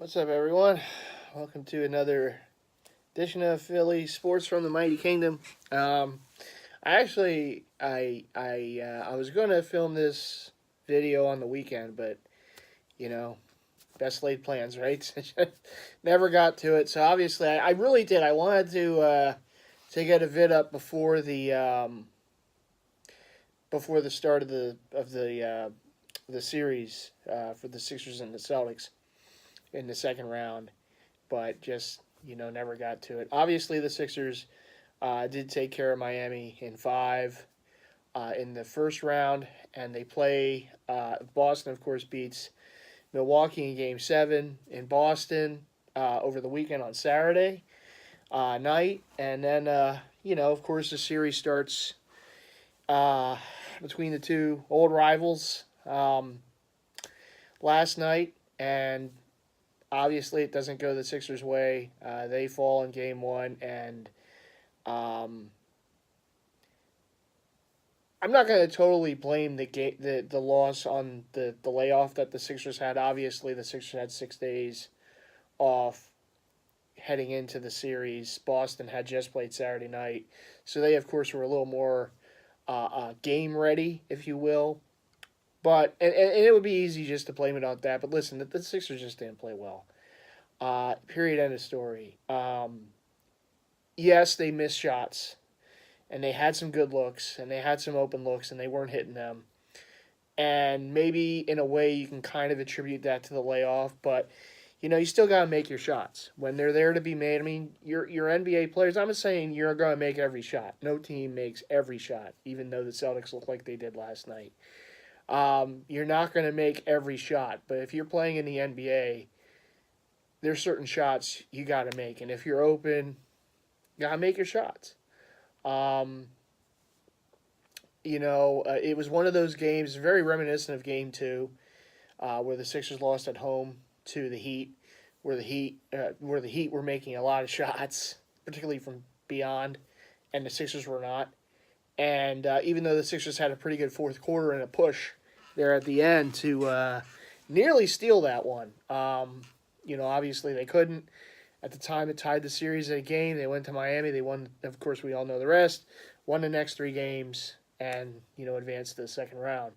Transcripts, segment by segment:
What's up, everyone? Welcome to another edition of Philly Sports from the Mighty Kingdom. I was going to film this video on the weekend, but you know, best laid plans, right? Never got to it. So obviously, I really did. I wanted to get a vid up before the start of the series for the Sixers and the Celtics in the second round, but just never got to it. Obviously, the Sixers did take care of Miami in five in the first round, and they play Boston. Of course, beats Milwaukee in Game 7 in Boston over the weekend on Saturday night, and then of course, the series starts uh, between the two old rivals last night, and obviously, it doesn't go the Sixers' way. They fall in Game 1, and um, I'm not going to totally blame the loss on the layoff that the Sixers had. Obviously, the Sixers had 6 days off heading into the series. Boston had just played Saturday night, so they, of course, were a little more game ready, if you will. But and it would be easy just to blame it on that. But listen, the Sixers just didn't play well. Period. End of story. Yes, they missed shots, and they had some good looks, and they had some open looks, and they weren't hitting them. And maybe in a way you can kind of attribute that to the layoff, but you still got to make your shots when they're there to be made. I mean, your NBA players. I'm not saying you're going to make every shot. No team makes every shot, even though the Celtics look like they did last night. You're not going to make every shot, but if you're playing in the NBA, there's certain shots you got to make, and if you're open, you got to make your shots. Um, it was one of those games, very reminiscent of Game 2, where the Sixers lost at home to the Heat, where the Heat were making a lot of shots, particularly from beyond, and the Sixers were not. And even though the Sixers had a pretty good fourth quarter and a push there at the end to nearly steal that one, obviously they couldn't. At the time, it tied the series at a game. They went to Miami. They won. Of course, we all know the rest. Won the next three games and advanced to the second round.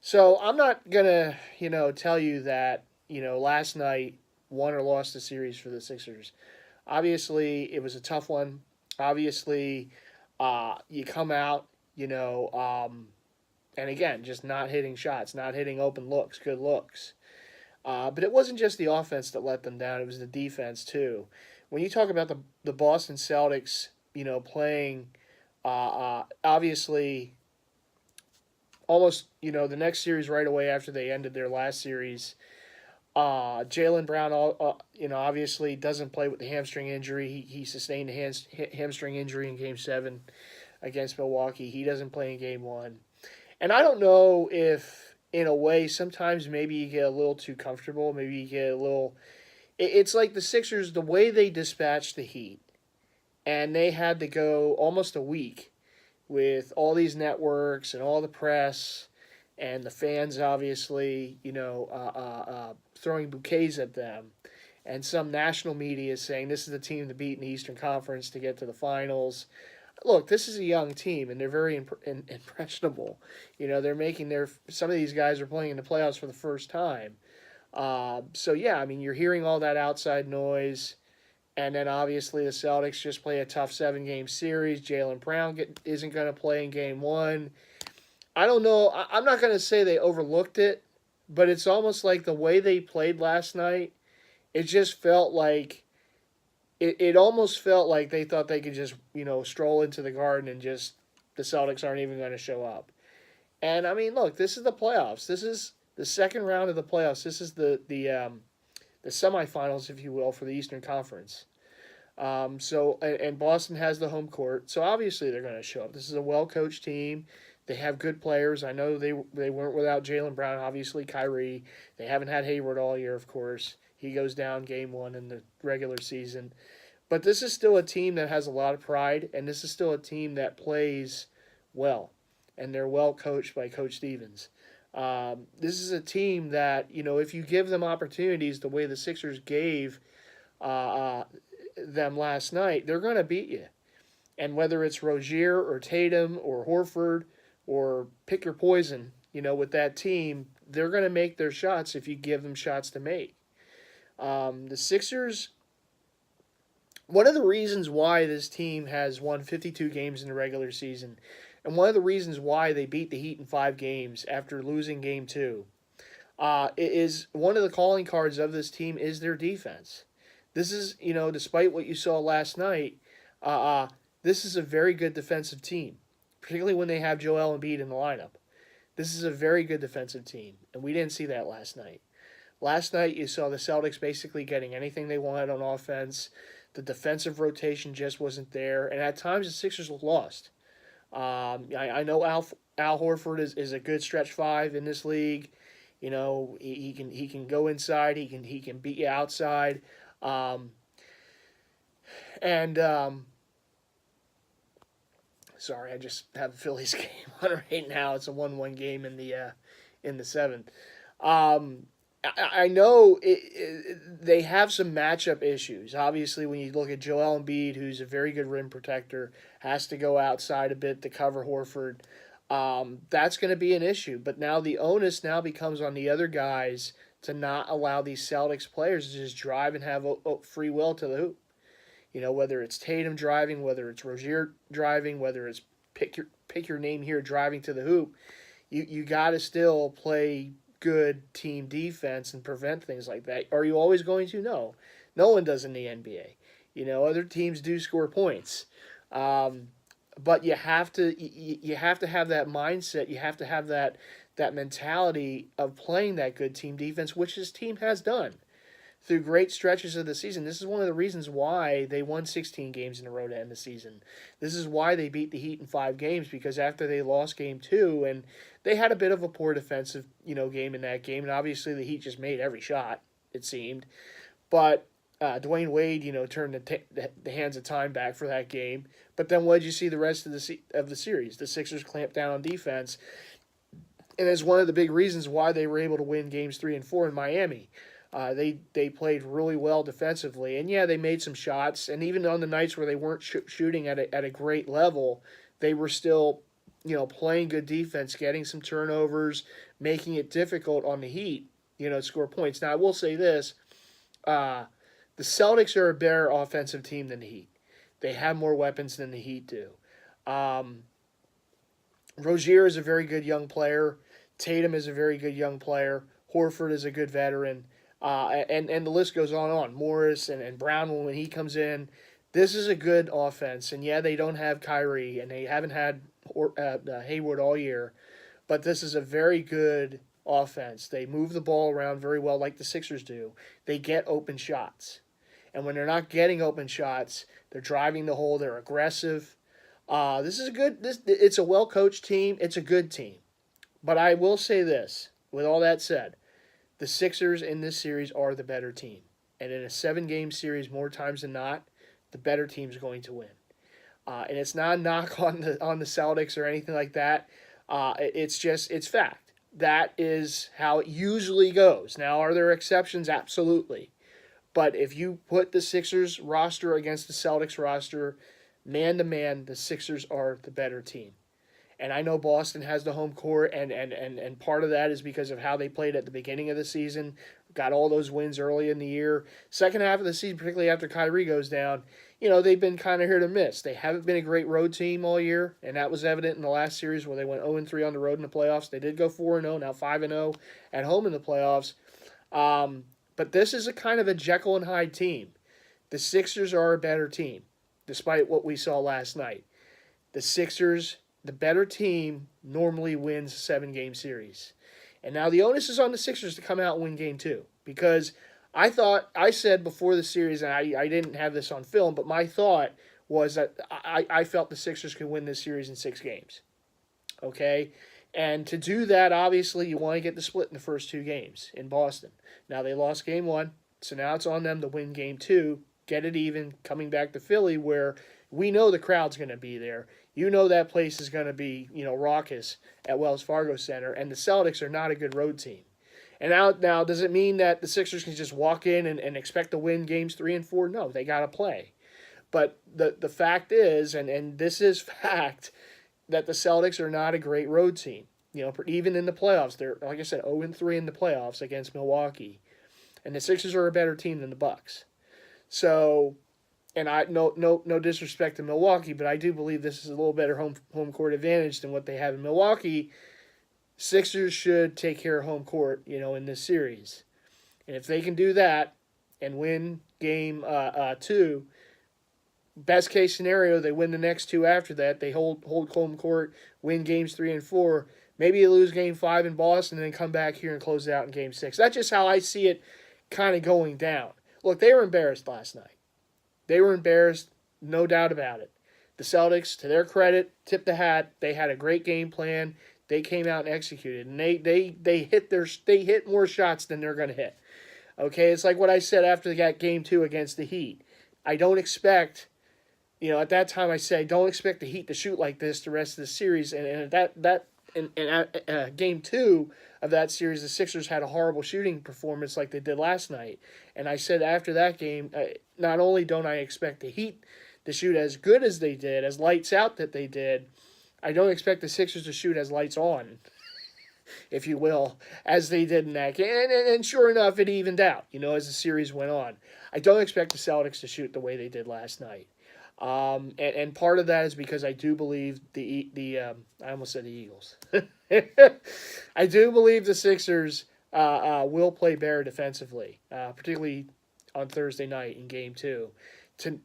So I'm not gonna tell you that last night won or lost the series for the Sixers. Obviously, it was a tough one. Obviously, you come out and again just not hitting shots, not hitting open looks, good looks. But it wasn't just the offense that let them down; it was the defense too. When you talk about the Boston Celtics, playing obviously almost the next series right away after they ended their last series. Jaylen Brown, obviously doesn't play with the hamstring injury. He sustained a hamstring injury in Game 7 against Milwaukee. He doesn't play in Game 1. And I don't know if, in a way, sometimes maybe you get a little too comfortable. Maybe you get a little. It's like the Sixers, the way they dispatched the Heat, and they had to go almost a week with all these networks and all the press and the fans, obviously, throwing bouquets at them. And some national media saying this is the team to beat in the Eastern Conference to get to the finals. Look, this is a young team, and they're very impressionable. They're making some of these guys are playing in the playoffs for the first time. So yeah, I mean, you're hearing all that outside noise, and then obviously the Celtics just play a tough 7 game series. Jaylen Brown isn't going to play in Game 1. I don't know. I'm not going to say they overlooked it, but it's almost like the way they played last night. It just felt like it almost felt like they thought they could just stroll into the garden and just the Celtics aren't even going to show up. And I mean, look, this is the playoffs. This is the second round of the playoffs. This is the semifinals, if you will, for the Eastern Conference. And Boston has the home court, so obviously they're going to show up. This is a well coached team. They have good players. I know they weren't without Jaylen Brown. Obviously, Kyrie. They haven't had Hayward all year, of course. He goes down Game 1 in the regular season. But this is still a team that has a lot of pride, and this is still a team that plays well, and they're well coached by Coach Stevens. This is a team that, if you give them opportunities the way the Sixers gave uh, uh, them last night, they're going to beat you. And whether it's Rozier or Tatum or Horford or pick your poison, with that team, they're going to make their shots if you give them shots to make. The Sixers, one of the reasons why this team has won 52 games in the regular season, and one of the reasons why they beat the Heat in 5 games after losing game two, is one of the calling cards of this team is their defense. This is, despite what you saw last night, uh, uh, this is a very good defensive team, particularly when they have Joel Embiid in the lineup. This is a very good defensive team, and we didn't see that last night. Last night, you saw the Celtics basically getting anything they wanted on offense. The defensive rotation just wasn't there, and at times the Sixers lost. I know Al Horford is a good stretch five in this league. He can go inside. He can beat you outside. Um, and sorry, I just have the Phillies game on right now. It's a 1-1 game in the seventh. I know they have some matchup issues. Obviously, when you look at Joel Embiid, who's a very good rim protector, has to go outside a bit to cover Horford. That's going to be an issue. But now the onus now becomes on the other guys to not allow these Celtics players to just drive and have free will to the hoop. Whether it's Tatum driving, whether it's Rozier driving, whether it's pick your name here driving to the hoop, you got to still play good team defense and prevent things like that. Are you always going to? No. No one does in the NBA. Other teams do score points. But you have to have that mindset. You have to have that mentality of playing that good team defense, which this team has done through great stretches of the season. This is one of the reasons why they won 16 games in a row to end the season. This is why they beat the Heat in 5 games, because after they lost game 2, and they had a bit of a poor defensive, game in that game, and obviously the Heat just made every shot, it seemed. But Dwayne Wade, turned the hands of time back for that game. But then what did you see the rest of the series? The Sixers clamped down on defense, and it's one of the big reasons why they were able to win games 3 and 4 in Miami. They played really well defensively, and yeah, they made some shots. And even on the nights where they weren't shooting at a great level, they were still, playing good defense, getting some turnovers, making it difficult on the Heat, to score points. Now I will say this: the Celtics are a better offensive team than the Heat. They have more weapons than the Heat do. Rozier is a very good young player. Tatum is a very good young player. Horford is a good veteran. And the list goes on and on. Morris and Brown, when he comes in, this is a good offense. And yeah, they don't have Kyrie, and they haven't had Hayward all year, but this is a very good offense. They move the ball around very well, like the Sixers do. They get open shots, and when they're not getting open shots, they're driving the hole. They're aggressive. This is a good. It's a well coached team. It's a good team, but I will say this: with all that said, the Sixers in this series are the better team. And in a 7-game series, more times than not, the better team's going to win. And it's not a knock on the Celtics or anything like that. It's fact. That is how it usually goes. Now, are there exceptions? Absolutely. But if you put the Sixers roster against the Celtics roster, man to man, the Sixers are the better team. And I know Boston has the home court, and part of that is because of how they played at the beginning of the season. Got all those wins early in the year. Second half of the season, particularly after Kyrie goes down, they've been kind of hit or miss. They haven't been a great road team all year, and that was evident in the last series where they went 0-3 on the road in the playoffs. They did go 4-0, now 5-0 at home in the playoffs. But this is a kind of a Jekyll and Hyde team. The Sixers are a better team, despite what we saw last night. The Sixers, the better team, normally wins a 7-game series. And now the onus is on the Sixers to come out and win game 2. Because I said before the series, and I didn't have this on film, but my thought was that I felt the Sixers could win this series in 6 games. Okay? And to do that, obviously, you want to get the split in the first 2 games in Boston. Now they lost game 1, so now it's on them to win game 2, get it even, coming back to Philly where we know the crowd's going to be there. You know that place is going to be, raucous at Wells Fargo Center, and the Celtics are not a good road team. And now, does it mean that the Sixers can just walk in and expect to win games 3 and 4? No, they got to play. But the fact is, and this is fact, that the Celtics are not a great road team. Even in the playoffs, they're, like I said, 0-3 in the playoffs against Milwaukee, and the Sixers are a better team than the Bucks. So, and I no disrespect to Milwaukee, but I do believe this is a little better home court advantage than what they have in Milwaukee. Sixers should take care of home court, in this series, and if they can do that and win game 2. Best case scenario, they win the next 2 after that. They hold home court, win games 3 and 4. Maybe you lose game 5 in Boston and then come back here and close it out in game 6. That's just how I see it kind of going down. Look, they were embarrassed last night. They were embarrassed, no doubt about it. The Celtics, to their credit, tipped the hat. They had a great game plan. They came out and executed, and they hit more shots than they're going to hit. Okay, it's like what I said after that game 2 against the Heat. I don't expect. At that time I said, don't expect the Heat to shoot like this the rest of the series. And at game 2 of that series, the Sixers had a horrible shooting performance like they did last night. And I said after that game, not only don't I expect the Heat to shoot as good as they did, as lights out that they did, I don't expect the Sixers to shoot as lights on, if you will, as they did in that game. And sure enough, it evened out, as the series went on. I don't expect the Celtics to shoot the way they did last night. And part of that is because I do believe I almost said the Eagles. I do believe the Sixers will play better defensively, particularly on Thursday night in Game 2,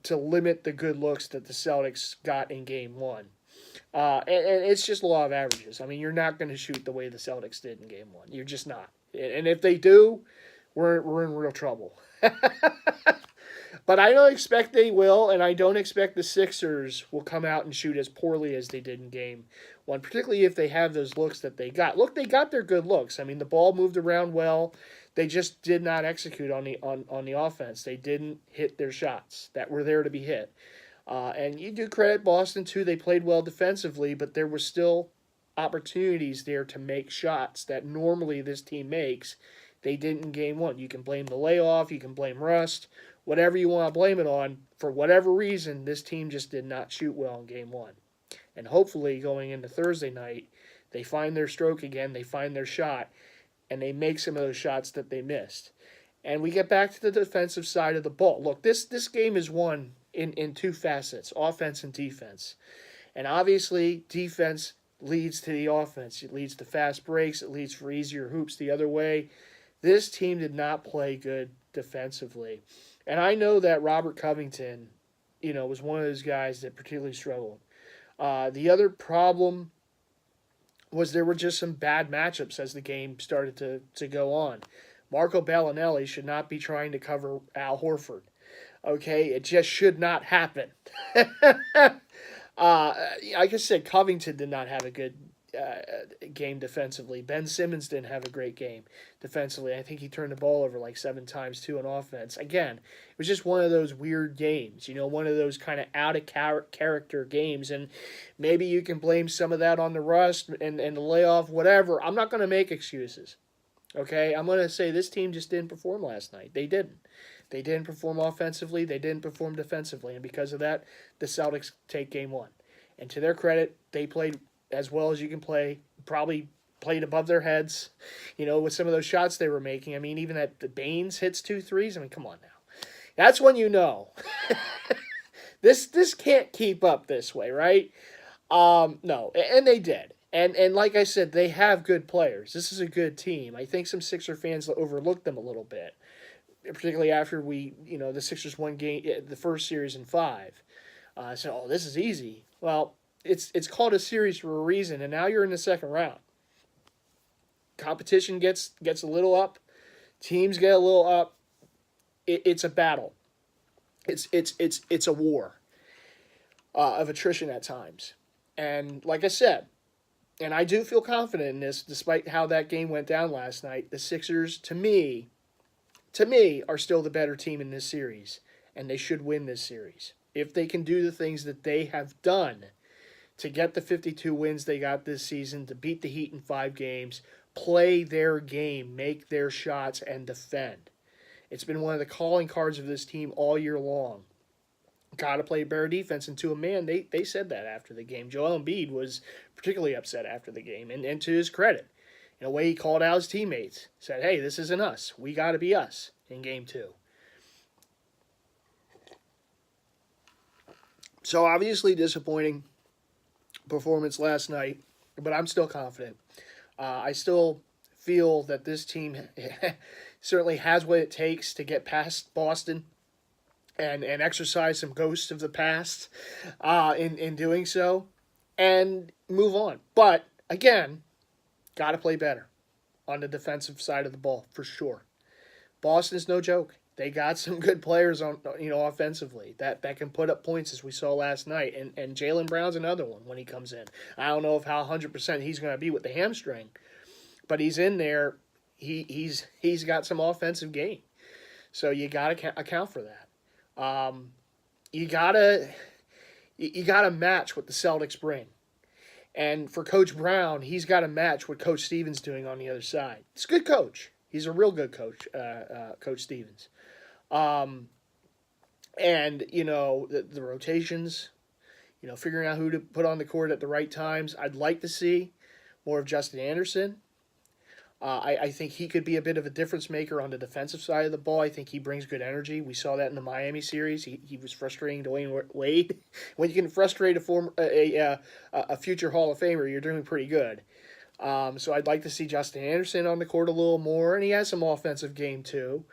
to limit the good looks that the Celtics got in Game 1. And it's just law of averages. I mean, you're not going to shoot the way the Celtics did in Game 1. You're just not. And if they do, we're in real trouble. But I don't expect they will, and I don't expect the Sixers will come out and shoot as poorly as they did in Game 1, particularly if they have those looks that they got. Look, they got their good looks. I mean, the ball moved around well. They just did not execute on the offense. They didn't hit their shots that were there to be hit. And you do credit Boston, too. They played well defensively, but there were still opportunities there to make shots that normally this team makes. They didn't in Game 1. You can blame the layoff. You can blame rust. Whatever you want to blame it on, for whatever reason, this team just did not shoot well in Game 1. And hopefully, going into Thursday night, they find their stroke again, they find their shot, and they make some of those shots that they missed. And we get back to the defensive side of the ball. Look, this game is won in 2 facets, offense and defense. And obviously, defense leads to the offense. It leads to fast breaks. It leads for easier hoops the other way. This team did not play good defensively. And I know that Robert Covington, was one of those guys that particularly struggled. The other problem was there were just some bad matchups as the game started to go on. Marco Bellinelli should not be trying to cover Al Horford. Okay, it just should not happen. Like I said, Covington did not have a good game defensively. Ben Simmons didn't have a great game defensively. I think he turned the ball over like 7 times too on offense. Again, it was just one of those weird games, one of those kind of out of character games. And maybe you can blame some of that on the rust and the layoff, whatever. I'm not going to make excuses. Okay, I'm going to say this team just didn't perform last night. They didn't. They didn't perform offensively. They didn't perform defensively. And because of that, the Celtics take Game 1. And to their credit, they played as well as you can play, probably played above their heads, with some of those shots they were making. I mean, even that the Baines hits 2 threes. I mean, come on now. That's when you know. This can't keep up this way, right? No, and they did. And like I said, they have good players. This is a good team. I think some Sixer fans overlooked them a little bit, particularly after the Sixers won the first series in 5. So, this is easy. Well, it's called a series for a reason, and now you're in the second round. Competition gets a little up, teams get a little up. It's a battle. It's a war of attrition at times, and like I said, and I do feel confident in this, despite how that game went down last night. The Sixers, to me, are still the better team in this series, and they should win this series if they can do the things that they have done to get the 52 wins they got this season, to beat the Heat in 5 games, play their game, make their shots, and defend. It's been one of the calling cards of this team all year long. Got to play better defense. And to a man, they said that after the game. Joel Embiid was particularly upset after the game. And to his credit, in a way, he called out his teammates. Said, hey, this isn't us. We got to be us in game 2. So obviously disappointing performance last night, but I'm still confident. I still feel that this team certainly has what it takes to get past Boston and exercise some ghosts of the past in doing so and move on. But again, got to play better on the defensive side of the ball for sure. Boston's no joke. They got some good players on offensively that can put up points as we saw last night. And Jaylen Brown's another one when he comes in. I don't know if how 100% he's going to be with the hamstring, but he's in there. He's got some offensive game, so you got to account for that. You gotta match what the Celtics bring, and for Coach Brown, he's got to match what Coach Stevens doing on the other side. He's a good coach. He's a real good coach, Coach Stevens. And the rotations, figuring out who to put on the court at the right times. I'd like to see more of Justin Anderson. I think he could be a bit of a difference maker on the defensive side of the ball. I think he brings good energy. We saw that in the Miami series. He was frustrating Dwayne Wade. When you can frustrate a future Hall of Famer, you're doing pretty good. So I'd like to see Justin Anderson on the court a little more, and he has some offensive game too.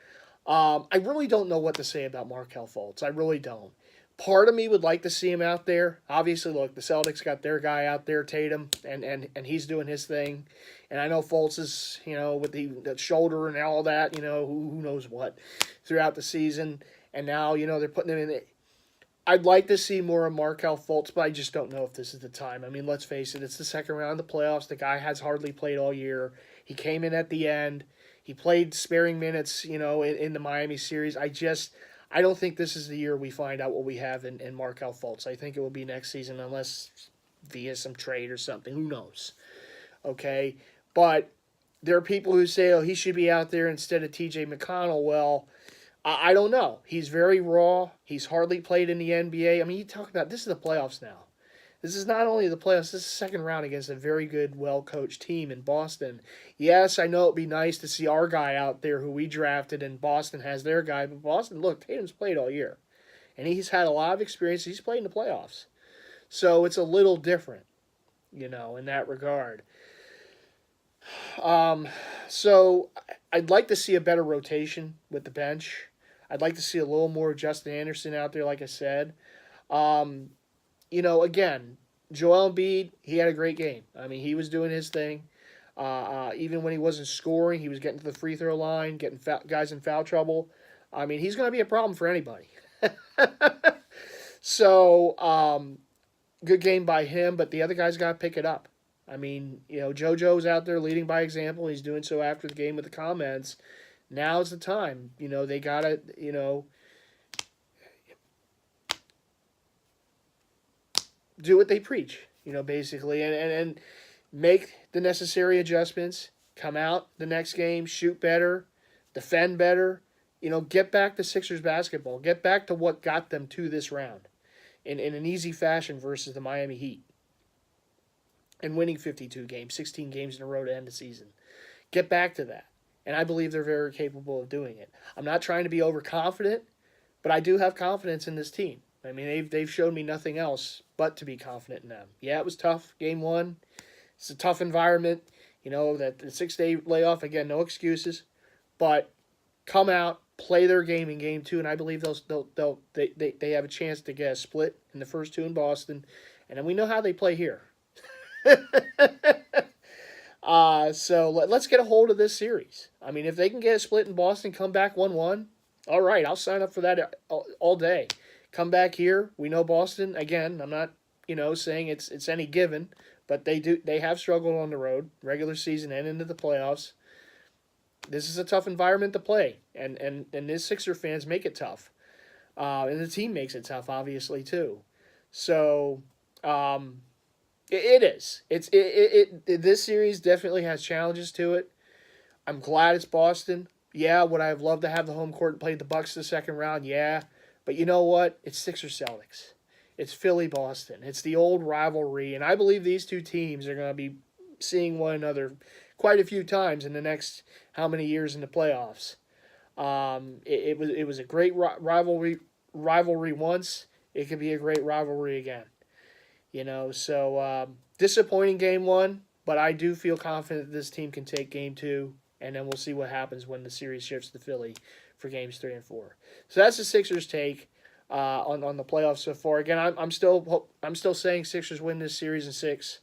I really don't know what to say about Markelle Fultz. I really don't. Part of me would like to see him out there. Obviously, look, the Celtics got their guy out there, Tatum, and he's doing his thing. And I know Fultz is, with the shoulder and all that, who knows what, throughout the season. And now, they're putting him in it. I'd like to see more of Markelle Fultz, but I just don't know if this is the time. I mean, let's face it, it's the second round of the playoffs. The guy has hardly played all year. He came in at the end. He played sparing minutes, in the Miami series. I don't think this is the year we find out what we have in Markelle Fultz. I think it will be next season unless via some trade or something. Who knows? Okay? But there are people who say, he should be out there instead of T.J. McConnell. Well, I don't know. He's very raw. He's hardly played in the NBA. I mean, you talk about this is the playoffs now. This is not only the playoffs, this is the second round against a very good, well-coached team in Boston. Yes, I know it'd be nice to see our guy out there who we drafted, and Boston has their guy. But Boston, look, Tatum's played all year. And he's had a lot of experience. He's played in the playoffs. So it's a little different, in that regard. So I'd like to see a better rotation with the bench. I'd like to see a little more of Justin Anderson out there, like I said. Again, Joel Embiid, he had a great game. I mean, he was doing his thing. Even when he wasn't scoring, he was getting to the free throw line, getting guys in foul trouble. I mean, he's going to be a problem for anybody. So, good game by him, but the other guys got to pick it up. I mean, JoJo's out there leading by example. He's doing so after the game with the comments. Now's the time. They got to, do what they preach, basically, and make the necessary adjustments, come out the next game, shoot better, defend better, get back to Sixers basketball, get back to what got them to this round in an easy fashion versus the Miami Heat and winning 52 games, 16 games in a row to end the season. Get back to that, and I believe they're very capable of doing it. I'm not trying to be overconfident, but I do have confidence in this team. I mean, they've showed me nothing else but to be confident in them. Yeah, it was tough, game 1. It's a tough environment. That the 6-day layoff, again, no excuses. But come out, play their game in game 2, and I believe they have a chance to get a split in the first 2 in Boston. And then we know how they play here. So let's get a hold of this series. I mean, if they can get a split in Boston, come back 1-1, all right, I'll sign up for that all day. Come back here. We know Boston. Again, I'm not, saying it's any given, but they have struggled on the road, regular season and into the playoffs. This is a tough environment to play, and these Sixer fans make it tough, and the team makes it tough, obviously too. So, It is. This series definitely has challenges to it. I'm glad it's Boston. Yeah, would I have loved to have the home court and played the Bucks the second round? Yeah, but you know what? It's Sixers Celtics. It's Philly Boston. It's the old rivalry, and I believe these two teams are going to be seeing one another quite a few times in the next how many years in the playoffs. It was a great rivalry once. It could be a great rivalry again. So disappointing game one, but I do feel confident this team can take game two, and then we'll see what happens when the series shifts to Philly for games 3 and 4. So that's the Sixers take on the playoffs so far. Again, I'm still saying Sixers win this series in 6.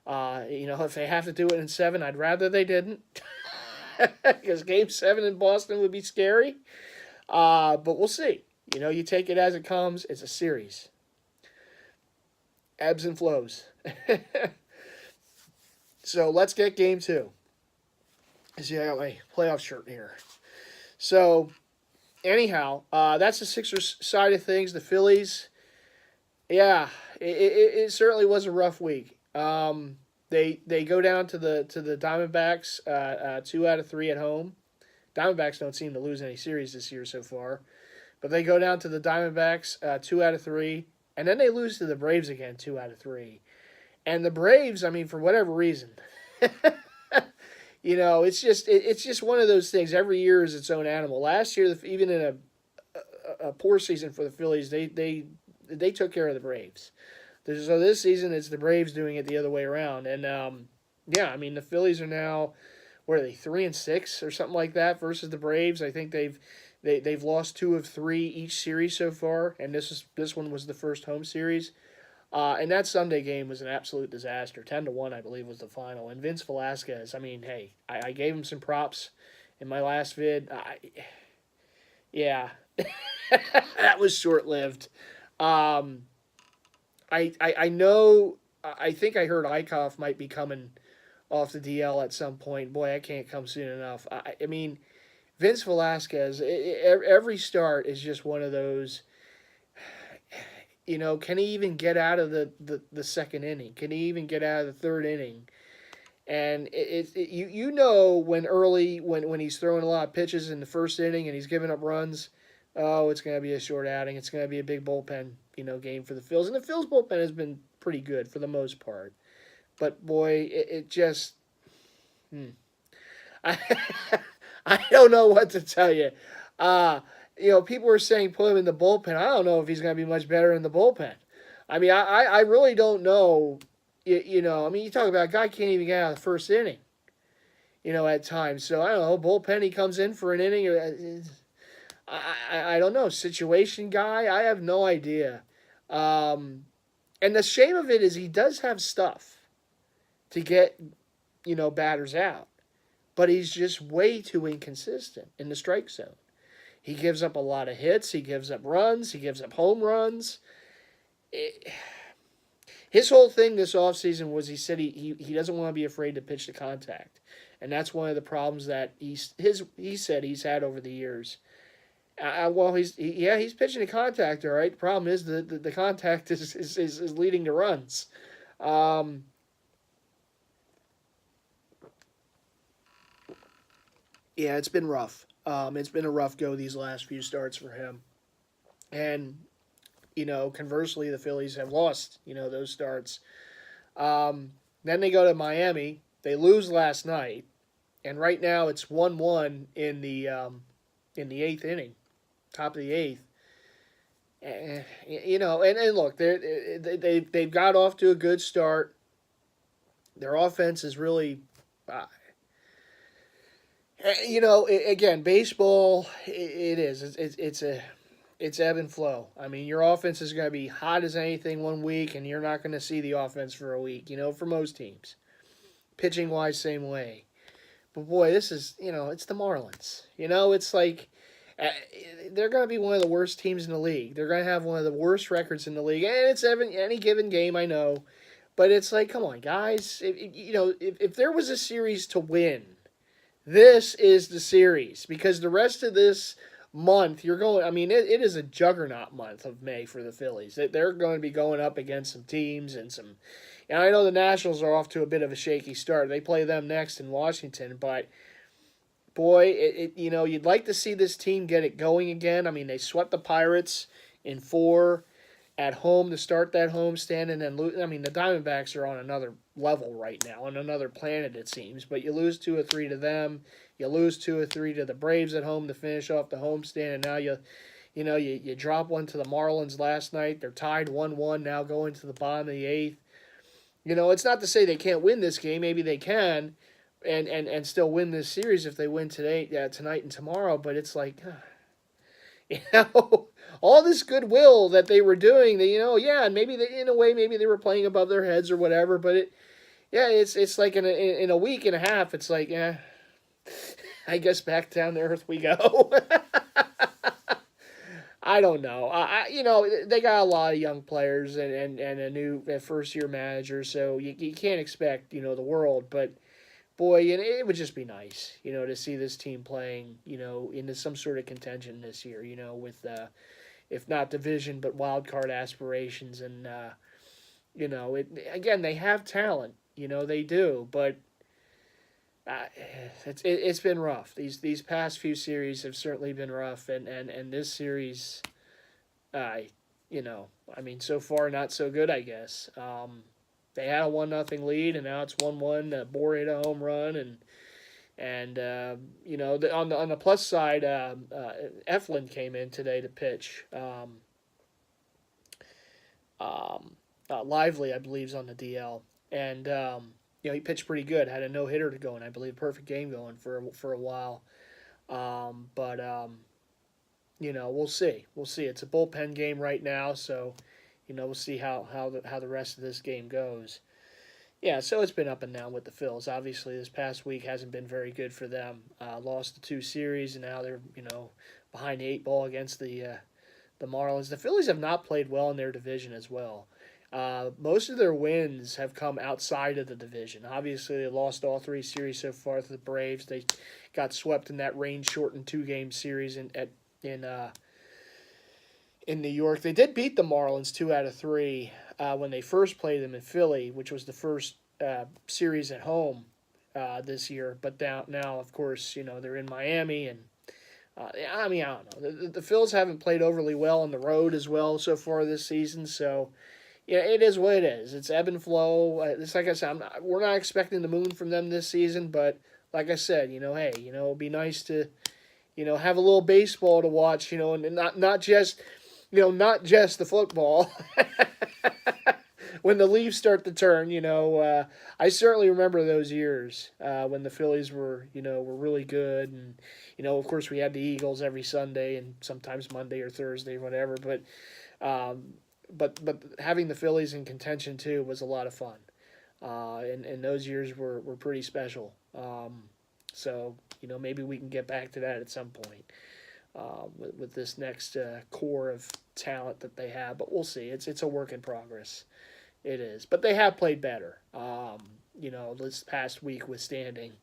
If they have to do it in 7, I'd rather they didn't, because game 7 in Boston would be scary. But we'll see. You take it as it comes. It's a series. Ebbs and flows. So let's get game 2. See, I got my playoff shirt here. So, anyhow, that's the Sixers side of things. The Phillies, yeah, it certainly was a rough week. They go down to the Diamondbacks, 2 out of 3 at home. Diamondbacks don't seem to lose any series this year so far, but they go down to the Diamondbacks, 2 out of 3, and then they lose to the Braves again, 2 out of 3. And the Braves, I mean, for whatever reason, it's just one of those things. Every year is its own animal. Last year, even in a poor season for the Phillies, they took care of the Braves. So this season, it's the Braves doing it the other way around. And I mean, the Phillies are now, what are they, 3-6 or something like that versus the Braves. I think they've lost 2 of 3 each series so far, and this one was the first home series. And that Sunday game was an absolute disaster. 10-1, I believe, was the final. And Vince Velasquez, I mean, hey, I gave him some props in my last vid. That was short-lived. I know, I think I heard Eichhoff might be coming off the DL at some point. Boy, that can't come soon enough. I mean, Vince Velasquez, every start is just one of those. Can he even get out of the second inning? Can he even get out of the third inning? And when he's throwing a lot of pitches in the first inning and he's giving up runs, it's going to be a short outing. It's going to be a big bullpen, game for the Phils. And the Phils bullpen has been pretty good for the most part. But boy, it just, I don't know what to tell you. People were saying put him in the bullpen. I don't know if he's going to be much better in the bullpen. I mean, I really don't know. I mean, you talk about a guy can't even get out of the first inning, at times. So, I don't know, bullpen, he comes in for an inning. I don't know. Situation guy, I have no idea. And the shame of it is he does have stuff to get, batters out. But he's just way too inconsistent in the strike zone. He gives up a lot of hits. He gives up runs. He gives up home runs. His whole thing this offseason was he said he doesn't want to be afraid to pitch to contact. And that's one of the problems that he said he's had over the years. He's pitching to contact, all right. The problem is the contact is leading to runs. It's been rough. It's been a rough go these last few starts for him. And, conversely, the Phillies have lost, those starts. Then they go to Miami. They lose last night. And right now it's 1-1 in the 8th inning, top of the 8th. And look, they've got off to a good start. Their offense is really... again, baseball, it is. It's ebb and flow. I mean, your offense is going to be hot as anything one week, and you're not going to see the offense for a week, for most teams. Pitching-wise, same way. But, boy, this is, it's the Marlins. It's like they're going to be one of the worst teams in the league. They're going to have one of the worst records in the league. And it's any given game, I know. But it's like, come on, guys. If there was a series to win, this is the series, because the rest of this month, it is a juggernaut month of May for the Phillies. They're going to be going up against some teams and some, And I know the Nationals are off to a bit of a shaky start. They play them next in Washington, but boy, you'd like to see this team get it going again. I mean, they swept the Pirates in 4 at home to start that homestand, and then lose. I mean, the Diamondbacks are on another level right now, on another planet it seems. But you lose 2 or 3 to them, you lose 2 or 3 to the Braves at home to finish off the homestand, and now you drop one to the Marlins last night. They're tied 1-1 now, going to the bottom of the 8th. It's not to say they can't win this game. Maybe they can, and still win this series if they win tonight and tomorrow. But it's like, you know, all this goodwill that they were doing. And maybe in a way, maybe they were playing above their heads or whatever. But it's like in a week and a half, it's like, I guess back down to earth we go. I don't know. They got a lot of young players and a new first year manager, so you can't expect the world. But boy, and it would just be nice, to see this team playing, into some sort of contention this year, with if not division but wild card aspirations. And again, they have talent, they do, but it's been rough. These past few series have certainly been rough, and this series, so far not so good, I guess. They had a 1-0 lead, and now it's 1-1. Bore hit a home run, and on the plus side, Eflin came in today to pitch. Lively, I believe, is on the DL, and he pitched pretty good. Had a no-hitter to go, and I believe perfect game going for a while. But we'll see. We'll see. It's a bullpen game right now, so we'll see how the rest of this game goes. Yeah, so it's been up and down with the Phils. Obviously, this past week hasn't been very good for them. Lost the 2 series, and now they're behind the 8 ball against the Marlins. The Phillies have not played well in their division as well. Most of their wins have come outside of the division. Obviously, they lost all 3 series so far to the Braves. They got swept in that rain-shortened 2-game series in New York. They did beat the Marlins 2 out of 3 when they first played them in Philly, which was the first series at home this year. But now, of course, they're in Miami, and I don't know. The Phils haven't played overly well on the road as well so far this season, so. Yeah, it is what it is. It's ebb and flow. It's like I said, we're not expecting the moon from them this season, but like I said, hey, it'd be nice to, have a little baseball to watch, and not just the football. When the leaves start to turn, I certainly remember those years when the Phillies were really good, and of course we had the Eagles every Sunday and sometimes Monday or Thursday, whatever, but. But having the Phillies in contention too was a lot of fun, and those years were pretty special. So maybe we can get back to that at some point with this next core of talent that they have. But we'll see. It's a work in progress. It is, but they have played better. This past week withstanding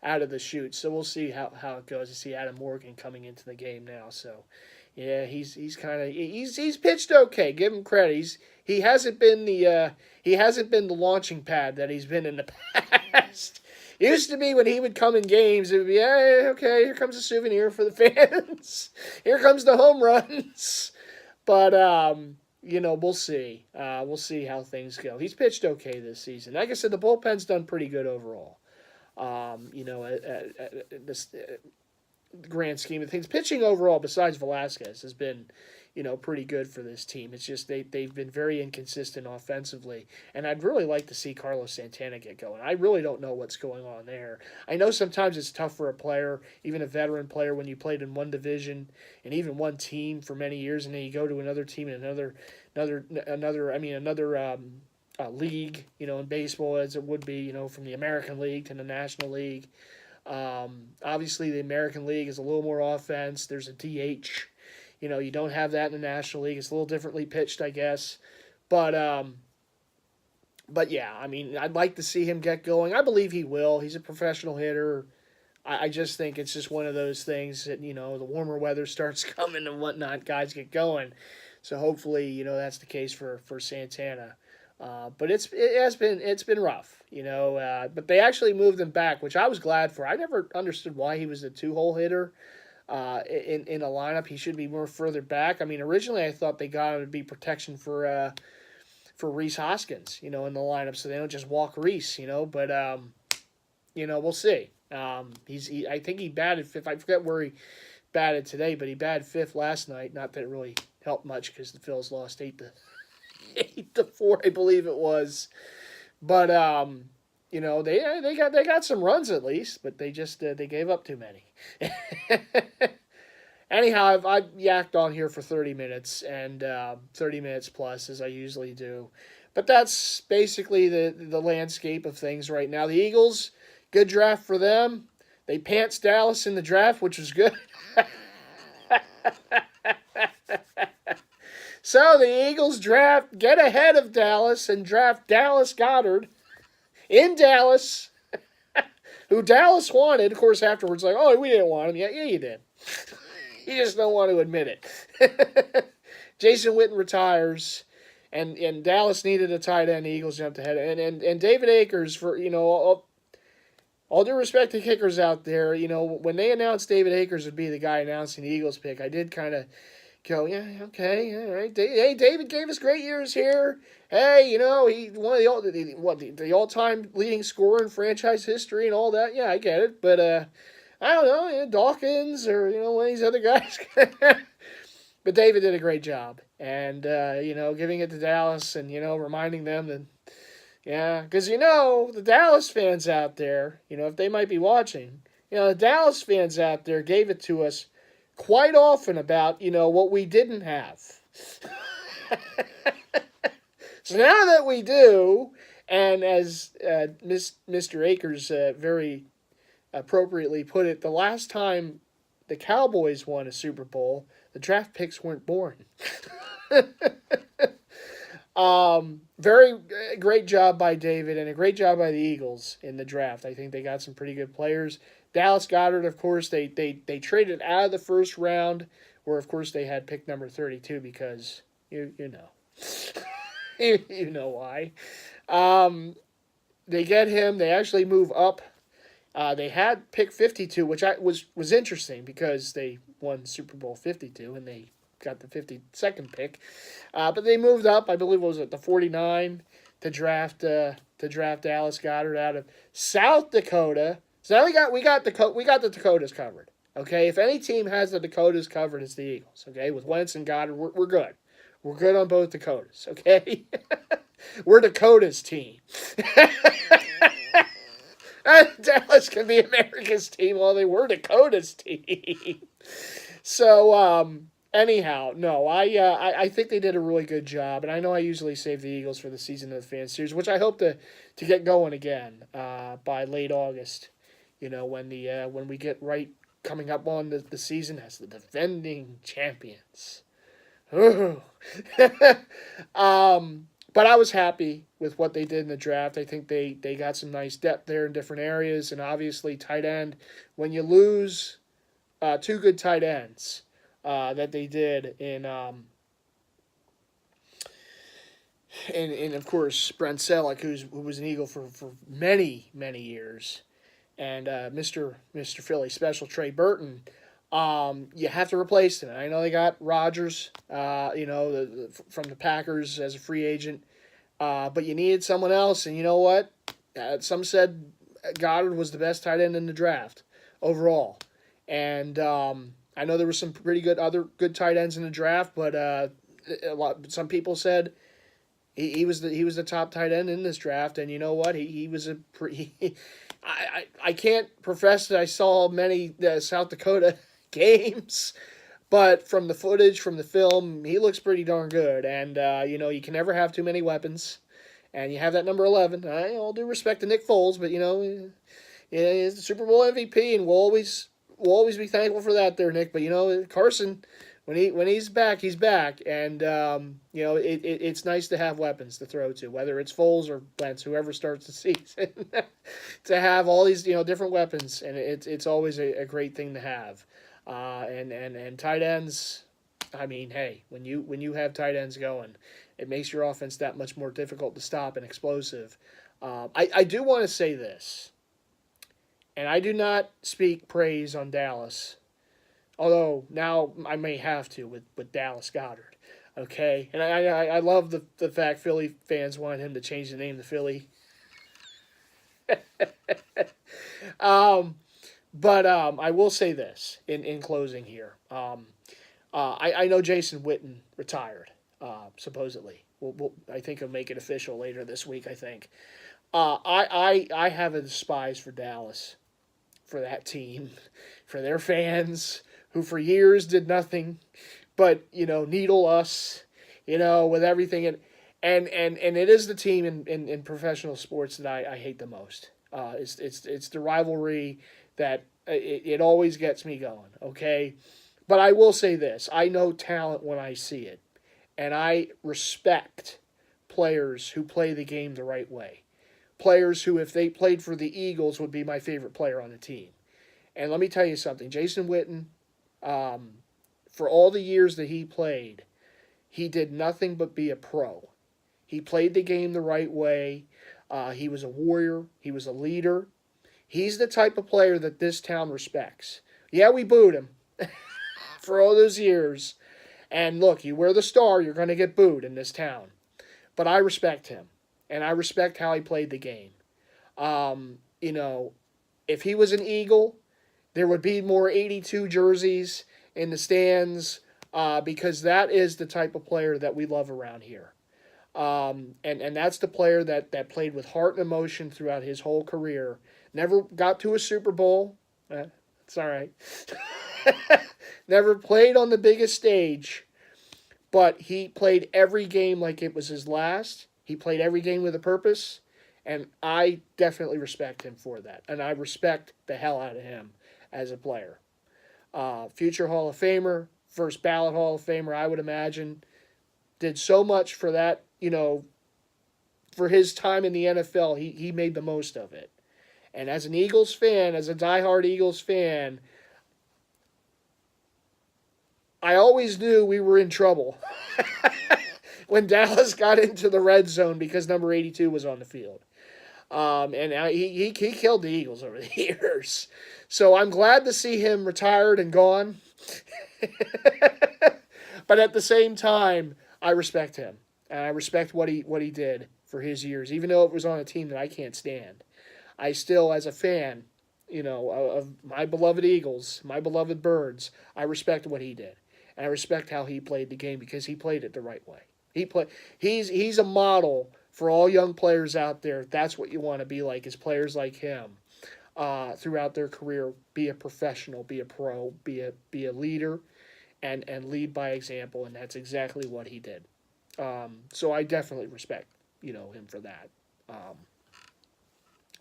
out of the chute. So we'll see how it goes. I see Adam Morgan coming into the game now. So. Yeah, he's pitched okay. Give him credit. He hasn't been the launching pad that he's been in the past. It used to be when he would come in games, it would be, hey, okay, here comes a souvenir for the fans. Here comes the home runs. But we'll see. We'll see how things go. He's pitched okay this season. Like I said, the bullpen's done pretty good overall. The grand scheme of things. Pitching overall, besides Velasquez, has been, pretty good for this team. It's just they've been very inconsistent offensively, and I'd really like to see Carlos Santana get going. I really don't know what's going on there. I know sometimes it's tough for a player, even a veteran player, when you played in one division and even one team for many years, and then you go to another team in another league, in baseball, as it would be, from the American League to the National League. Obviously, the American League is a little more offense. There's a DH. You don't have that in the National League. It's a little differently pitched, I guess. But yeah, I'd like to see him get going. I believe he will. He's a professional hitter. I just think it's just one of those things that, the warmer weather starts coming and whatnot, guys get going. So hopefully, that's the case for Santana. But it's been rough, But they actually moved him back, which I was glad for. I never understood why he was a 2-hole hitter in a lineup. He should be more further back. I mean, originally I thought they got him to be protection for Rhys Hoskins, in the lineup, so they don't just walk Rhys, But we'll see. I think he batted fifth. I forget where he batted today, but he batted fifth last night. Not that it really helped much because the Phils lost 8-4, I believe it was. But they got some runs at least, but they just they gave up too many. Anyhow, I've yacked on here for 30 minutes and 30 minutes plus as I usually do. But that's basically the landscape of things right now. The Eagles, good draft for them. They pants Dallas in the draft, which was good. So the Eagles get ahead of Dallas and draft Dallas Goedert in Dallas, who Dallas wanted. Of course, afterwards, like, oh, we didn't want him. Yeah, you did. You just don't want to admit it. Jason Witten retires, and Dallas needed a tight end. The Eagles jumped ahead. And David Akers, for all due respect to kickers out there, when they announced David Akers would be the guy announcing the Eagles pick, I did kind of go, yeah, okay, all right. Hey, David gave us great years here. Hey, he one of the all-time leading scorer in franchise history and all that. Yeah, I get it, but I don't know, Dawkins or one of these other guys. But David did a great job, and giving it to Dallas and reminding them that, yeah, because the Dallas fans out there, if they might be watching, the Dallas fans out there gave it to us quite often about, what we didn't have. So now that we do, and as Mr. Akers very appropriately put it, the last time the Cowboys won a Super Bowl, the draft picks weren't born. Very great job by David and a great job by the Eagles in the draft. I think they got some pretty good players. Dallas Goedert, of course, they traded out of the first round, where, of course, they had pick number 32 because, you know. You know why. They get him. They actually move up. They had pick 52, which was interesting because they won Super Bowl 52, and they got the 52nd pick. But they moved up, I believe it was at the 49, to draft Dallas Goedert out of South Dakota. So now we got the Dakotas covered. Okay, if any team has the Dakotas covered, it's the Eagles. Okay, with Wentz and Goddard, we're good. We're good on both Dakotas. Okay, we're Dakota's team. Dallas can be America's team while they were Dakota's team. So anyhow, no, I think they did a really good job, and I know I usually save the Eagles for the season of the fan series, which I hope to get going again by late August. When we get right coming up on the season as the defending champions. But I was happy with what they did in the draft. I think they got some nice depth there in different areas, and obviously tight end. When you lose two good tight ends that they did in of course Brent Selleck, who was an Eagle for many many years, and Mr. Philly special Trey Burton. You have to replace them. I know they got Rodgers, from the Packers as a free agent, but you needed someone else. And you know what? Some said Goddard was the best tight end in the draft overall. And I know there were some pretty other good tight ends in the draft, but some people said he was the top tight end in this draft. And you know what? He was a pretty. I can't profess that I saw many South Dakota games, but from the footage, from the film, he looks pretty darn good. And you can never have too many weapons, and you have that number 11. All due respect to Nick Foles, but he's the Super Bowl MVP, and we'll always be thankful for that, there, Nick. But Carson, when he's back, he's back, and it's nice to have weapons to throw to, whether it's Foles or Wentz, whoever starts the season, to have all these different weapons, and it's always a great thing to have. And tight ends, I mean, hey, when you have tight ends going, It makes your offense that much more difficult to stop and explosive. I do want to say this, and I do not speak praise on Dallas, although now I may have to with Dallas Goddard. Okay, and I love the fact Philly fans wanted him to change the name to Philly. But I will say this in closing here. I know Jason Witten retired, supposedly. I think he'll make it official later this week, I think. I have a despise for Dallas, for that team, for their fans, who for years did nothing but, needle us, with everything. And it is the team in professional sports that I hate the most. It's the rivalry that it always gets me going, okay? But I will say this. I know talent when I see it. And I respect players who play the game the right way. Players who, if they played for the Eagles, would be my favorite player on the team. And let me tell you something. Jason Witten, for all the years that he played, he did nothing but be a pro. He played the game the right way. He was a warrior. He was a leader. He's the type of player that this town respects. Yeah, we booed him for all those years. And look, you wear the star, you're going to get booed in this town. But I respect him. And I respect how he played the game. If he was an Eagle, there would be more 82 jerseys in the stands because that is the type of player that we love around here. And that's the player that played with heart and emotion throughout his whole career. Never got to a Super Bowl. It's all right. Never played on the biggest stage. But he played every game like it was his last. He played every game with a purpose. And I definitely respect him for that. And I respect the hell out of him as a player. Future Hall of Famer, first ballot Hall of Famer, I would imagine. Did so much for that, for his time in the NFL. He made the most of it. And as an Eagles fan, as a diehard Eagles fan, I always knew we were in trouble when Dallas got into the red zone because number 82 was on the field. And he killed the Eagles over the years. So I'm glad to see him retired and gone. But at the same time, I respect him. And I respect what he did for his years. Even though it was on a team that I can't stand. I still, as a fan, of my beloved Eagles, my beloved Birds, I respect what he did. And I respect how he played the game because he played it the right way. He's a model for all young players out there. That's what you want to be like, is players like him throughout their career. Be a professional, be a pro, be a leader, and lead by example. And that's exactly what he did. So I definitely respect him for that.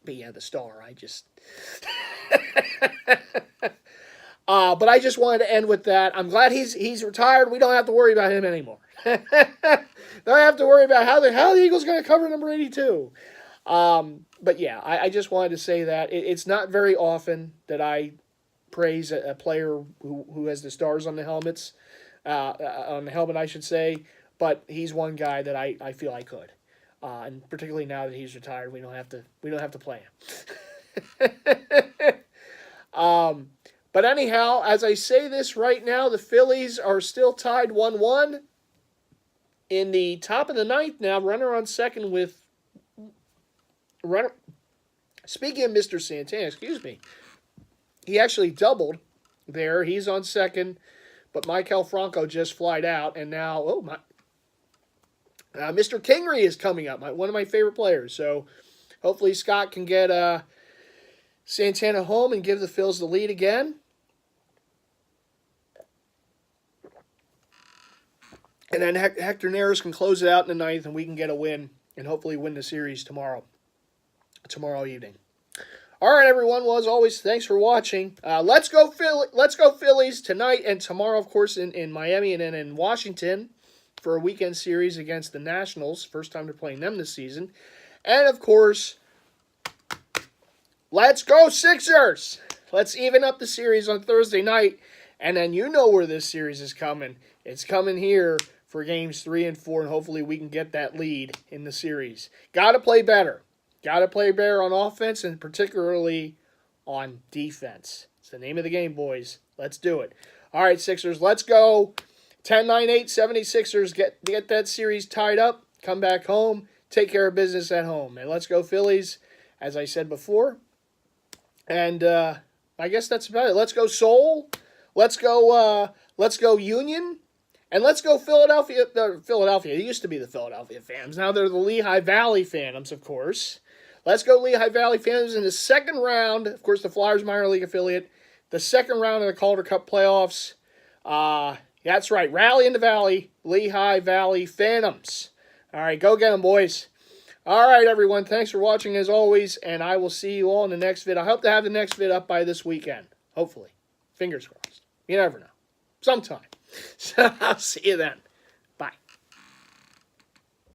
But yeah, the star, I just... but I just wanted to end with that. I'm glad he's retired. We don't have to worry about him anymore. Don't have to worry about how the Eagles going to cover number 82. But yeah, I just wanted to say that. It's not very often that I praise a player who has the stars on the helmets, on the helmet, I should say. But he's one guy that I feel I could. And particularly now that he's retired, we don't have to play him. But anyhow, as I say this right now, the Phillies are still tied 1-1 in the top of the ninth now. Runner on second with runner. Speaking of Mr. Santana, excuse me, he actually doubled there. He's on second, but Maikel Franco just flied out, and now Mr. Kingery is coming up, one of my favorite players. So hopefully Scott can get Santana home and give the Phils the lead again. And then Hector Neris can close it out in the ninth, and we can get a win and hopefully win the series tomorrow evening. All right, everyone. Well, as always, thanks for watching. Let's go Phillies tonight and tomorrow, of course, in Miami and then in Washington for a weekend series against the Nationals. First time they're playing them this season. And, of course, let's go Sixers. Let's even up the series on Thursday night. And then you know where this series is coming. It's coming here for games 3 and 4, and hopefully we can get that lead in the series. Got to play better. Got to play better on offense and particularly on defense. It's the name of the game, boys. Let's do it. All right, Sixers, let's go. 10-9-8 76ers. Get that series tied up. Come back home. Take care of business at home. And let's go Phillies, as I said before. And I guess that's about it. Let's go Soul. Let's go Union. And let's go Philadelphia. Philadelphia. It used to be the Philadelphia Phantoms. Now they're the Lehigh Valley Phantoms, of course. Let's go Lehigh Valley Phantoms in the second round. Of course, the Flyers minor league affiliate. The second round of the Calder Cup playoffs. That's right. Rally in the Valley. Lehigh Valley Phantoms. All right, go get them, boys. All right, everyone. Thanks for watching as always, and I will see you all in the next vid. I hope to have the next vid up by this weekend. Hopefully. Fingers crossed. You never know. Sometime. So I'll see you then.